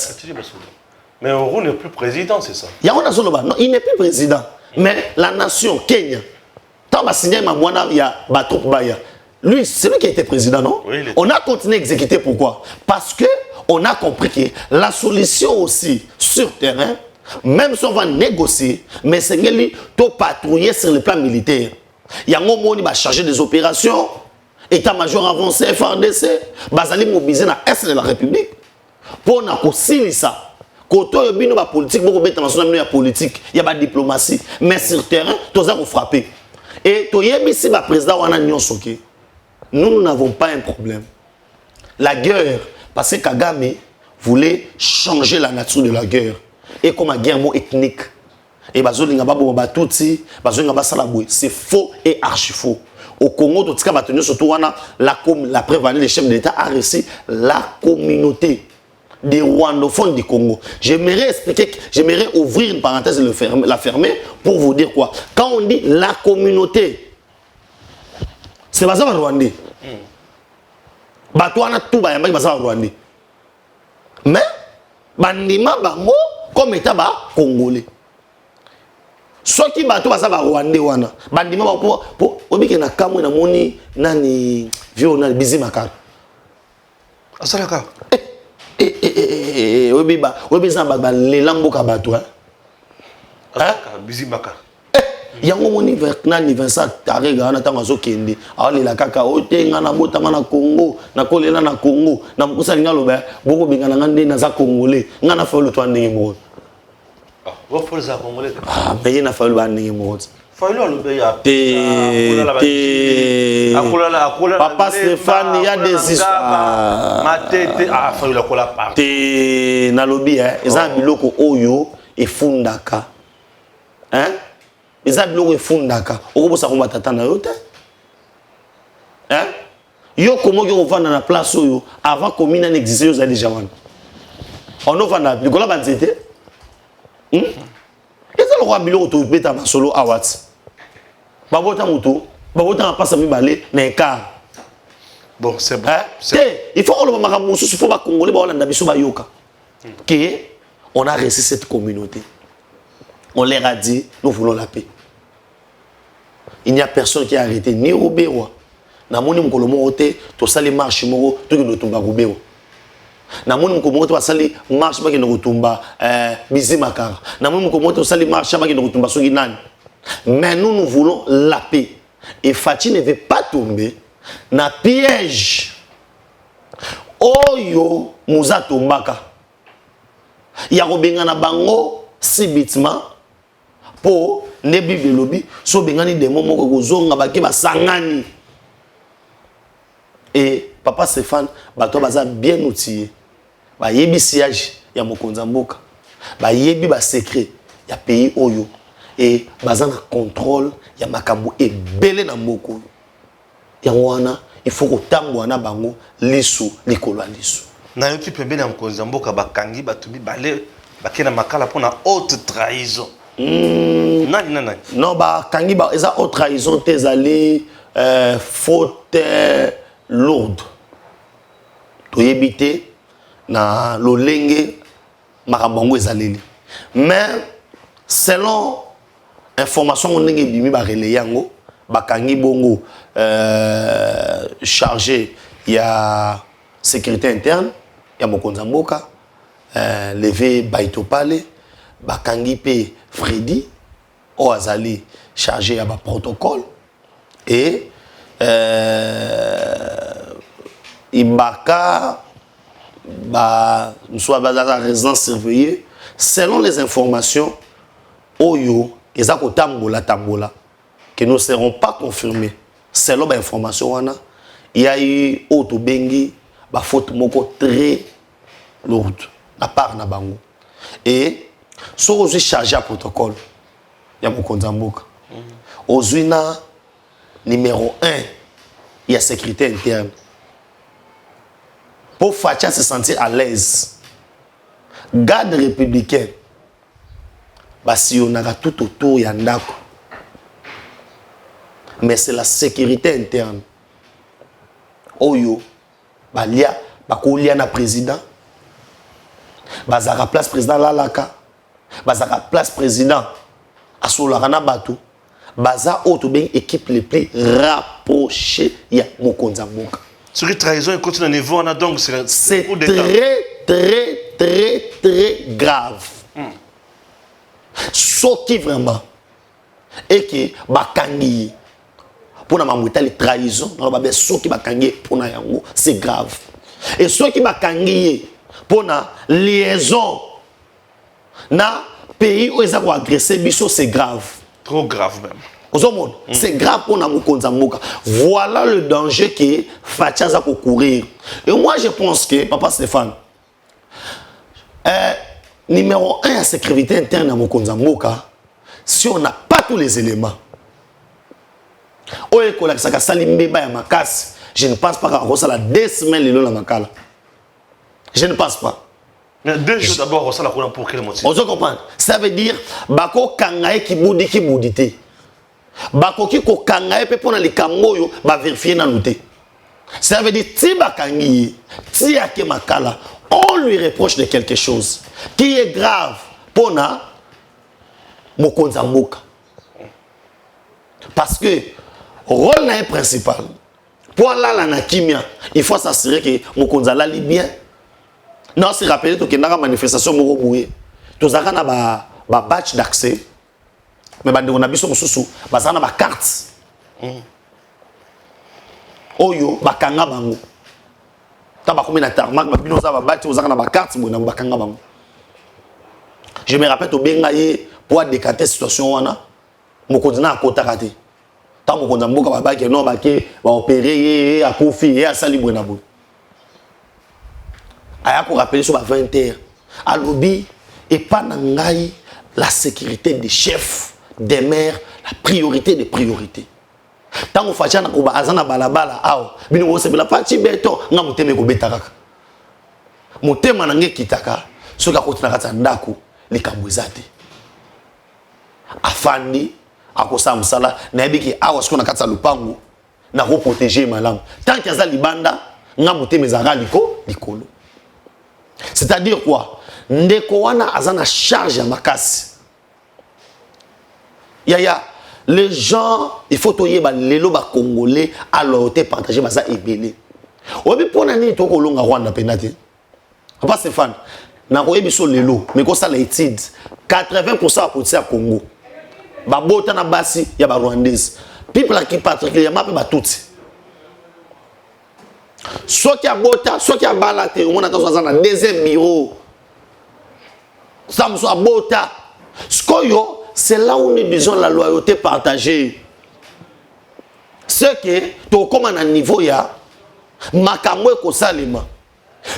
A: Mais Ouro n'est plus président, c'est ça?
E: Non, il n'est plus président. Mais la nation, Kenya, tant que signé Mamouana, il y a Bato Baya. Lui, c'est lui qui était président, non?
A: Oui,
E: on a continué à exécuter. Pourquoi? Parce qu'on a compris que la solution aussi, sur terrain, même si on va négocier, mais c'est lui qui patrouiller sur le plan militaire. Il y a un moment où il va charger des opérations, état-major avancé, FRDC, Bazali mobilisé dans l'Est de la République. Pour nous aussi ça. Quand on a la politique, beaucoup de politique, il y a la diplomatie. Mais sur le terrain, tout ça va frapper. Et si le président nous n'avons pas un problème. La guerre, parce que Kagame voulait changer la nature de la guerre. Et comme la guerre ethnique. Et c'est faux et archi faux. Au Congo, la prévalence des chefs d'État a réussi la communauté des rwandophones du Congo. J'aimerais expliquer, j'aimerais ouvrir une parenthèse et la fermer pour vous dire quoi. Quand on dit la communauté, c'est pas ça le Rwandais. Batouana tout ba yamba ba Rwandais. Mais bandima bango comme état ba congolais. Ce qui bateau ba Rwandais wana. Bandima ba pour obike na kamwe na moni nani vieux na bizimakar.
A: Asalaka.
E: Obi zamba ba lelambo ka bato hein
A: bizimaka
E: yango moni nani Vincent Tarega na tango azokende alela kaka otenga na botanga na Congo na kolela na Congo na mukusa linga loba boko bingana ngande na za congolais ngana fa lo to ndenge mo
A: wo fo za congolais
E: mais na fa lo ba ndenge mo
A: Failu alobe ya
E: Papa Stéphane, il y a des histoires.
A: Failu akola partout.
E: Na lobi eza biloko oyo efundaka. Hein? Eza biloko efundaka. Okobosa komba tata na yo te. Hein? Yo comment on va dans la place où avant commune n'existait aux déjà on va dans le gola banzete. Et ça le roi bilo to beta solo awat. Babota moto, babota passe mi balé na car.
A: Bon, c'est bon.
E: Il faut que le makamoussou, il faut que les Congolais on a resté cette communauté. On leur a dit, nous voulons la paix. Il n'y a personne qui a arrêté ni Robéo. Namoni mkolomo ote to sali marche moko to ke no tumba Robéo. Namoni mkomo to sali marche ba ke no tumba Bizimakara. Namoni mkomo to sali marche ba ke no tumba soki nani. Mais nous voulons la paix. Et Fati ne veut pas tomber na piège. Oyo muza tombaka. Ya robenga na bango subitement po ne bibelobi so bengani demo moko kozonga bake basangani. Et papa Stéphane bato baza bien outillé. Ba yebi siège ya mokonza mboka. Ba yebi ba secret ya pays oyo et baza na contrôle ya makambo ebele na moko. Yangwana il faut que tango na bango lisu likolo lisu.
A: Na yoki pembe na mokonza mboka bakangi batubi balé bakena makala pona haute trahison. Nani.
E: Non ba kangi ba eza haute trahison tes allés faute lourde. Toyebité na lolenge makambo ezaleli. Mais selon information on ngi bimi ba relayer yango bakangi bongo chargé il y a sécurité interne il y a mokonza mboka levé baito pale bakangi pe Freddy o azali chargé ya ba protocole et Ibaka ba soit bazaka résidence surveillée selon les informations oyo ezako tambola que nous ne serons pas confirmés selon l'information il y a eu auto bengi ba faute moko très lourde à part na bango et so ozu chargé à protocole ya mokonza mboka ozu na numéro 1 il y a sécurité interne pour Fatia se sentir à l'aise garde républicain basi on a tout autour ya ndako. Mais c'est la sécurité interne. Oyo, balia, bakolia na président, bazaka place président Lalaka, bazaka place président Asolarana Batou, baza auto ben équipe les plus rapprochée ya mokonza mboka.
A: Sur une trahison, il continue à niveau, donc
E: c'est très grave. Ce qui vraiment et que bakangi pour na mamouta les trahisons na ba so qui bakangi pour na yango c'est grave et ceux qui bakangi pour na liaison na pays où ils ont agressé biso c'est grave,
A: trop grave même.
E: C'est grave pour na mokonza mboka. Voilà le danger que Fatia za courir. Et moi je pense que papa Stéphane numéro 1 à sécurité interne à mokonza mboka, si on n'a pas tous les éléments. Je ne pense pas qu'on ça la 2 semaines le makala. Je ne pense pas.
A: Mais 2 jours d'abord, ça la pour quel motif?
E: On se comprend. Ça veut dire bako kangae ki boudité. Bako ki ko kangae pe pona le kamoyo ba vérifier na noté. Ça veut dire ti bakangi ti ake makala, on lui reproche de quelque chose qui est grave pona mokonza mboka. Parce que rôle na principal pour la na kimia il faut s'assurer que mokonza la bien. Non, c'est rappelé que na manifestation moko boué tozaka na ba batch d'accès mais ba on a biso mususu bazana ba carte oyo bakanga bango taba komi na tarmac ba bino za ba batch ozaka na ba carte bo na bakanga bango. Je me rappelle to benga ye pour décanter situation wana mokonza na kota kate tant mokonza mboka ba ba ke non ba ke ba opérer a kofi et a sali bona bo aya ko rappeler sur 20h à lobby et pas nangai la sécurité des chefs des maires la priorité des priorités Tango fachana kuba azana balabala awa bino wose bela pati beto nga muteme ko betaka mutema nange kitaka soka kotina kata ndako likambo ezate afandi akosa musala na yebiki awa siko kata lupango na ko protéger malamu tant que aza libanda nga muteme ezaka likolo. C'est-à-dire quoi? Ndeko wana azana charge ya makasi. Yaya, les gens, il faut toyer les lois congolais à l'autre partager baza ebele. Obi pona ni to ko longa Rwanda penate. Papa Stéphane, na ko ebiso lelo, mais ko ça l'étude, 80% à politique à Congo. Ba bota na basi ya ba rwandaise. People qui particulièrement ba tuti. Soit qui a bota, soit qui a balate, on a dans un deuxième bureau. Ça me soit bota. Skoyo, c'est là où nous disons la loyauté partagée. Ce que tu comme à niveau ya makamwe ko salima.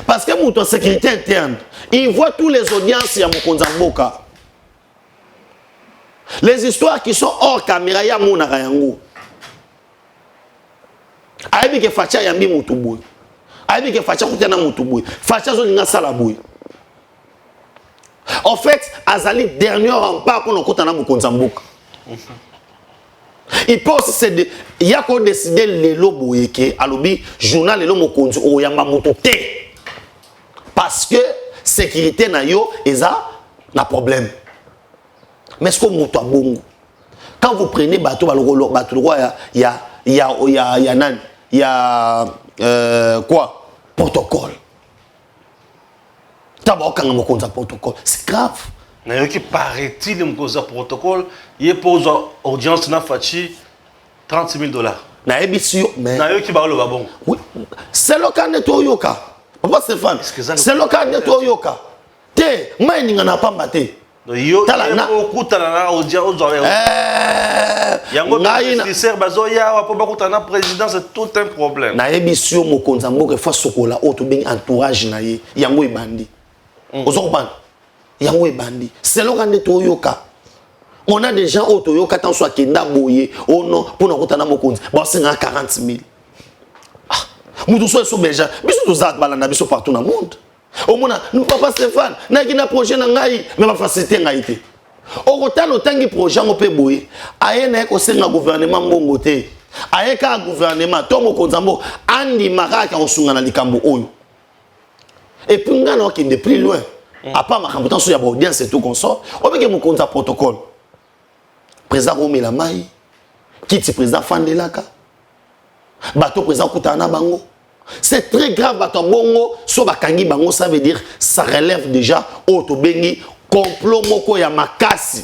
E: Parce que mon sécurité interne, il voit tous les audiences ya Mokonza Mboka. Les histoires qui sont hors caméra ya mona yango. Aibi ke facha yambi mutuboy. Aibi ke facha kutana mutuboy. Facha zo ninga sala boy. En fait, azali dernier rempart pour nous kutana Mokonza Mboka. Il pense c'est il y a qu'on décider lelo boyeke alobi journal lelo Mokonzi oyamba mutu te. Parce que sécurité na yo eza na problème. Mais est-ce que mutu bongo? Quand vous prenez bateau baloko bateau roi il y a quoi? Protocole. D'abord, quand on a protocole, c'est grave.
A: Mais qui paraît-il que protocole, il y a pour audience na fachi $30,000.
E: Na ebisio, mais.
A: Na yo qui parle le bon.
E: Oui, c'est le cas de Toyoka. Papa Stéphane, c'est le cas de Toyoka. Te, moi il n'y en a pas batté.
A: Yo, au na audience yango ministère bazoya wa po bakutana président c'est tout un problème.
E: Na ebisio Mokonza Mboka fa sokola auto ben entourage na ye yango ebandi. Ozokban. Yango ebandi. C'est le cas de Toyoka. On a des gens au Toyoka tant soit kenda boye oh non pour na kutana Mokonza. Bon c'est 40,000. Ah, mutu so beja, biso to zat balanda biso partout dans le monde. Au moins, nous papa Stéphane, n'a qu'un projet na ngai, mais ma facilité ngai té. Au retard le tangi projet on peut boyer. Aye na ko senga gouvernement mbongo té. Aye ka gouvernement to Mokonza Mboka andi maraka osunga na likambo oyo. Et puis ngana qui est plus loin. À part ma campagne sur la audience et tout comme ça, on veut que Mokonza protocole. Président Romela Mai, qui est président Fandelaka. Bateau président Koutana Bango. C'est très grave, bateau bongo, so bakangi bango, ça veut dire ça relève déjà au tobengi complot moko ya makasi.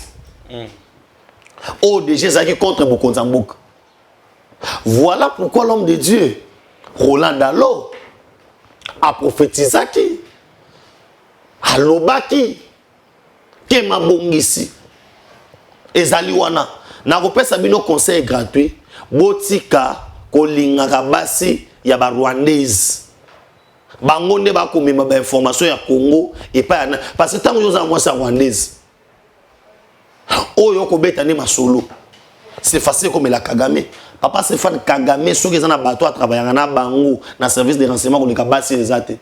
E: Oh déjà ça qui contre Mokonza Mboka. Voilà pourquoi l'homme de Dieu, Roland Dalo, a prophétisé qui, a lobaki, Kema Bongisi, ezali wana. Na repesa bino conseil gratuit, botika kolinga kabasi ya ba rwandaise. Bango nde ba komema ba information ya Congo et pas parce que tant que nous moi ça rwandaise. Oyo ko betane masolo. C'est facile comme la Kagame. Papa Stéphane Kagame ceux qui sont na bateau à travailler na bango na service de renseignement ko lika basi les até.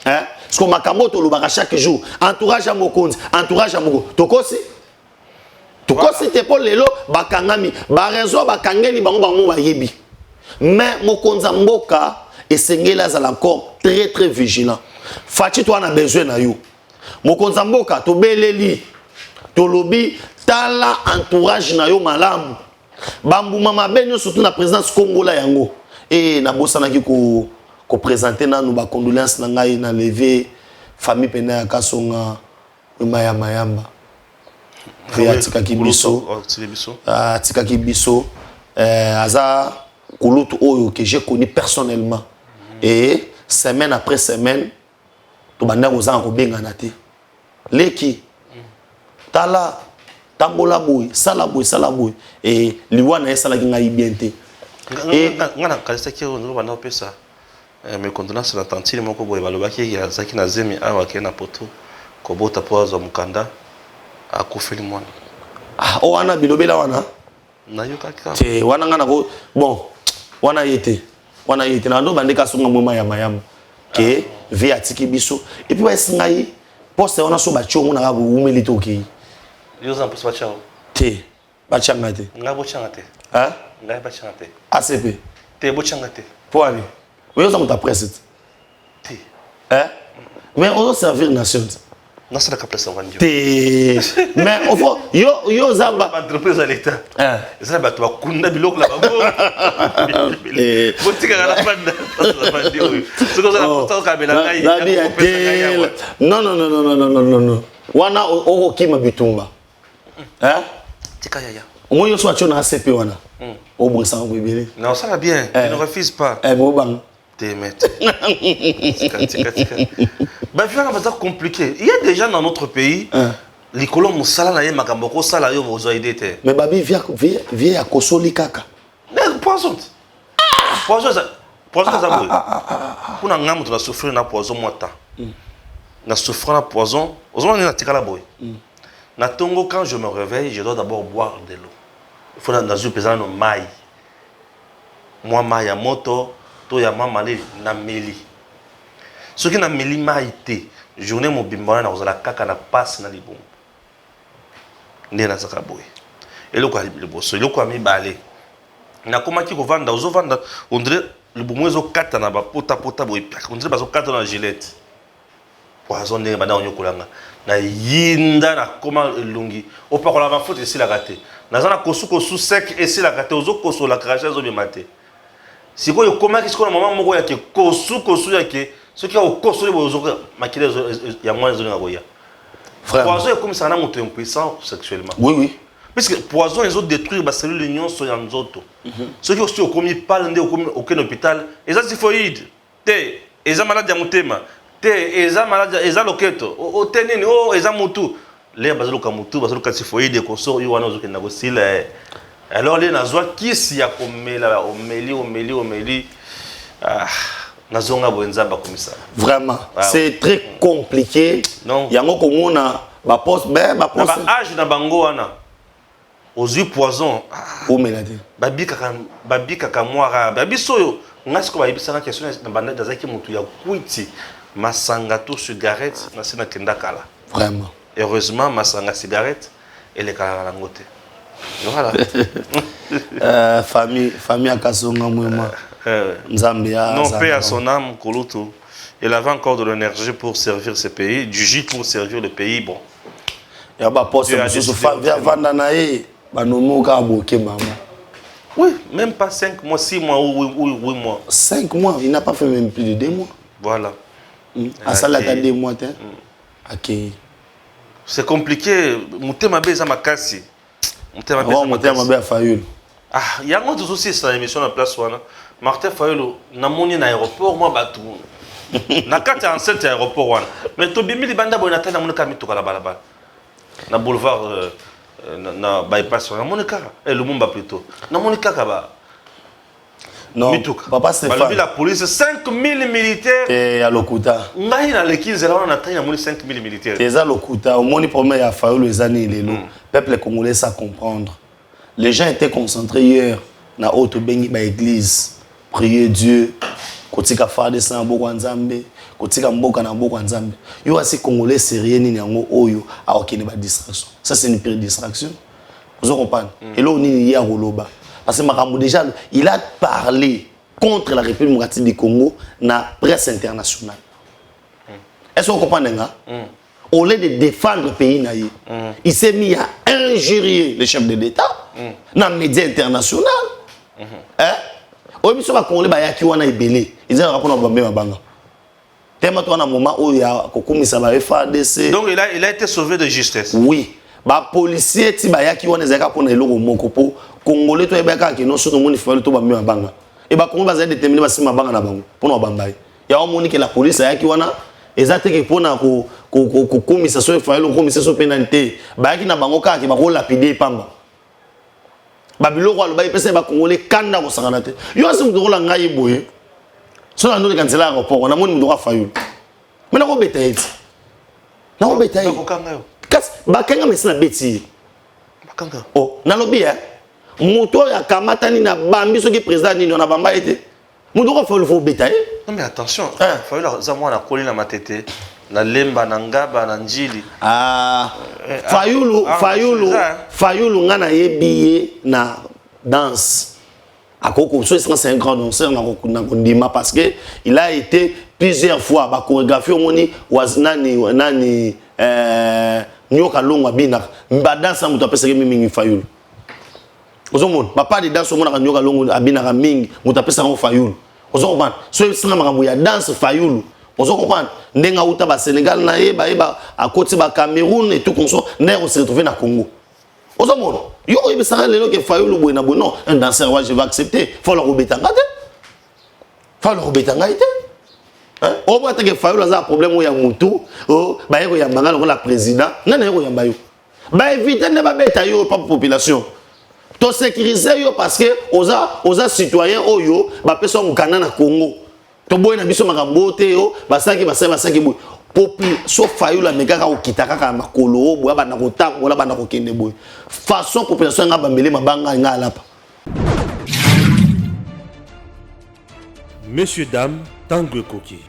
E: Hein? Parce que makambo to lobaka chaque jour, entourage à Mokonzi, entourage à Moko. Tokosi Tokosi te pour lelo bakangami, ba raison bakangeli bango bango ba yebi. Mais Mokonza Mboka et Sengela est encore très vigilant. Fati toi na besoin na yo. Mokonza Mboka to beleli to lobi tala entourage na yo malamu. Bambu mama benyo surtout la présidence Congola yango. Et na bosana ki ko présenter na nous ba condoléances na ngai na lever famille pena ya Kasonga mayamba. Atika Kibiso. Atika Kibiso. Aza Kouloutou Oyo que j'ai connu personnellement. Et semaine après semaine, tout le monde a été Leki, Tala, Tambola Boy, Salaboy, Salaboy. Et Liwana est Salaginga Ibiente.
A: Et on a calé qui on va pas ça. Mais quand on a sur l'attention, mon cobo evalobaki il y a Zaki Nazemi awa kena poto kobota poazo mukanda akufeli mwana.
E: Ah, on a bilobela wana. te wana ngana ko bon wana yete na ndo bande ka songa moma ya mayam ke vi atiki biso et puis ba singai poste wana so ba chongo na ba umeli toki
A: yo za poste ba chao
E: te ba changa te
A: ngabo changa te
E: hein
A: ngai ba changa te
E: ACP
A: te bo changa te
E: pour aller oui on ta presse
A: te
E: hein mais on doit servir nation
A: non c'est la capacité on
E: te mais au fond yo zamba
A: entreprise à l'état
E: hein
A: ça ba to kunda biloko la babo botika la banda ce que ça porte ka bela ngai
E: non wana oko kima bitumba hein
A: tika yaya
E: moi yo so achona ACP wana au bon sang bébé
A: non ça va bien tu ne refuses pas
E: bon bang
A: te mettre tika bah finalement c'est compliqué il y a déjà dans notre pays les colons musala na ye makambo ko sala yo bozo idée
E: mais babi via ya kosoli kaka
A: poison ça pour ngam tu vas souffrir na poison mota na souffrir na poison ozoma na tikala boy na tongo quand je me réveille je dois d'abord boire de l'eau il faut na zu pesana no mai moi mai ya moto to ya mama le na meli ce qui na meli mai te journée mo bimbana na ozala kaka na passe na libombo ndena zaka boy eloko ali liboso eloko ami balé na komaki ko vanda ozo vanda on dirait le bomwezo kata na ba pota boy on dirait bazo kata na gilette poison ndenge bana onyo kolanga na yinda na koma elungi opakola ba faute ici la raté na zana kosu sec ici la raté ozo koso la cracher zo bimate siko yo komaki siko na mama moko ya ke kosu ya ke ce qui a au koso le bozo makile ya mwana zo ngaboya poison est comme ça na moto impuissant sexuellement
E: oui
A: parce que poison ils ont détruire ba cellule l'union so ya nzoto ceux qui aussi au komi parle ndé au komi aucun hôpital eza typhoïde te eza malade ya motema te eza malade eza loketo o tenini o eza mutu les bazalo ka mutu bazalo ka typhoïde ko so yo wana ozo kenda ko sila alors les nazwa kisi ya komela omeli nazonga bonzamba comme ça
E: vraiment c'est très compliqué
A: non
E: yango komona ba poste ba
A: âge na bango wana ozu poison
E: omela te
A: babika ka mwara babisoyo ngasi ko bayibisanga question na banda dazaki mutu ya kwiti masanga to cigarette na sina kenda kala
E: vraiment
A: heureusement masanga cigarette elle est kala ngote voilà
E: famille akasonga mwema nzambe ya
A: non paix à son âme Kolutu il avait encore de l'énergie pour servir ce pays du jus pour servir le pays bon
E: ya ba poste mususu vanda na ye banomoka boke mama
A: oui même pas 5 mois 6 mois ou 8 mois
E: 5 mois il n'a pas fait même plus de 2 mois
A: voilà
E: à ça là 2 mois OK
A: c'est compliqué mutema beza makasi
E: mutema be Fayulu
A: ah yango tous aussi ça émission na place wana Martin Fayulu na moni na aéroport moi batu na kati en cet aéroport wana mais to bimi libanda bona tana mona kami to kala balabala na boulevard na bypass na moni kaka Lumumba plutôt na moni kaka ba
E: non papa Stéphane
A: la police 5000 militaires
E: et à Lokuta
A: ngai na le 15 là on attend na moni 5000 militaires
E: et à Lokuta au moni premier ya Fayulu ezani lelo peuple congolais ça comprendre les gens étaient concentrés hier na auto bengi ba église prier Dieu kotika farde sa mboko nzambe kotika mboka na mboko nzambe yo asi congolais sérieux ni yango oyo a okene ba distraction ça c'est une pire distraction vous comprenez et là on y a roloba parce que Makambo déjà il a parlé contre la République démocratique du Congo na presse internationale est-ce que vous comprenez nga au lieu de défendre le pays naïe il s'est mis à injurier les chefs de l'État dans les médias internationaux hein au biso ba Congolais ba yaki wana ebele ils ont rapport na bambe mabanga tellement toi na moment où il y a kokumisa ba FARDC
A: donc il a été sauvé de justesse
E: oui ba policier ti ba yaki wana ezaka pona eloko moko po Congolais to ebaka ki no so to moni falo to bambe mabanga et ba Congolais ba za déterminer ba sima banga na bango pona bambaye ya o moni que la police yaki wana ezate ke pona ko kokumisa so falo kokumisa so penalité ba yaki na bango ka ki ba ko lapider pamba babiloko aloba epesa ba Congolais kanda ko sakana te yo asi mutu kola ngai boye so na ndo kansela aéroport na moni mutu ka Fayulu mena ko beta eti na ko beta eti
A: bakanga yo
E: kas bakanga mesina beti
A: bakanga
E: oh na lobi moto ya kamatani na bambi soki président nini on a bamba été moto ko faut bétailler.
A: Non mais attention, faut la zamwa na koli na matete na lemba na ngaba na njili.
E: Fayulu ngana yebiye na danse. Akoko c'est un grand danseur na kondima parce que il a été plusieurs fois ba chorégraphie omoni nani nyoka longwa bina mba danse muto apeseke mingi Fayulu. Ozomon papa de danse omona nyoka longwa abina mingi muto apeseka ngo Fayulu. Ozomon so singa makambo ya danse Fayulu. Ozo comprendre ndenga uta ba Sénégal na yeba à côté ba Cameroun et tout comme ça on se retrouver na Congo. Ozo mono yo yeba ça lelo que Fayulu boina bono un danseur je vais accepter faut le robetanga te. Faut le robetanga te. Hein o ba que Fayulu a un problème ya mutu o ba yeko ya mangala ko la président nana yeko ya bayo. Ba éviter ne ba beta yo pa population. To sécuriser yo parce que oza citoyen oyo ba pesa ngana na Congo. Toboy na biso makambo te yo basaki boy popi so Fayulu la meka ka okitaka ka makolo boya bana kotambola bana kokende boy façon population nga bambele mabanga nga alapa.
B: Messieurs dames, Tanguy Koki.